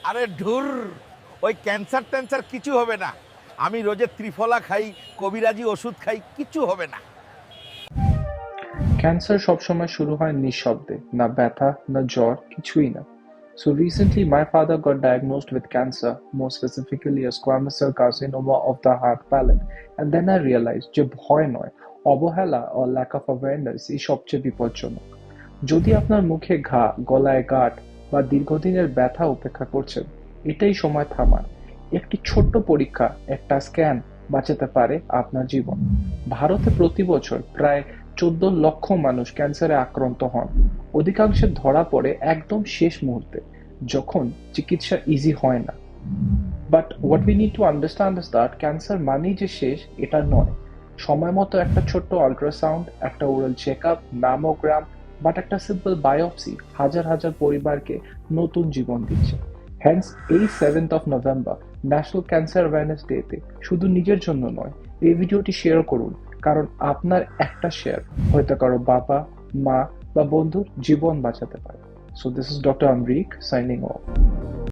আরে ধুর, ওই ক্যান্সার ট্যান্সার কিছু হবে না। আমি রোজে ত্রিফলা খাই, কবিরাজি ওষুধ খাই, কিছু হবে না। ক্যান্সার সবসময় শুরু হয় নিঃশব্দে, না ব্যথা, না জ্বর, কিছুই না। So recently, my father got diagnosed with cancer, more specifically a squamous cell carcinoma of the heart palate. And then I realized যে ভয় নয়, অবহেলা or lack of awareness এই সবচেয়ে বিপজ্জনক। যদি আপনার মুখে ঘা, গলায় গাঁট বা দীর্ঘদিনের ব্যথা উপেক্ষা করছেন, এটাই সময় থামার। একটি ছোট্ট পরীক্ষা, একটা স্ক্যান বাঁচাতে পারে আপনার জীবন। ভারতে প্রতি বছর প্রায় 14 লক্ষ মানুষ ক্যান্সারে আক্রান্ত হন। অধিকাংশের ধরা পড়ে একদম শেষ মুহূর্তে, যখন চিকিৎসা ইজি হয় না। But what we need to understand is that cancer মানেই যে শেষ এটা নয়। সময় মতো একটা ছোট্ট আল্ট্রাসাউন্ড, একটা oral check up, mammogram, but একটা সিম্পল বায়োপসি হাজার হাজার পরিবারকে নতুন জীবন দিচ্ছে। হ্যান্স এই 7th of November national cancer awareness ডেতে শুধু নিজের জন্য নয়, এই ভিডিওটি শেয়ার করুন, কারণ আপনার একটা শেয়ার হয়তো কারো বাবা, মা বা বন্ধুর জীবন বাঁচাতে পারে। So this is doctor Amrik signing of.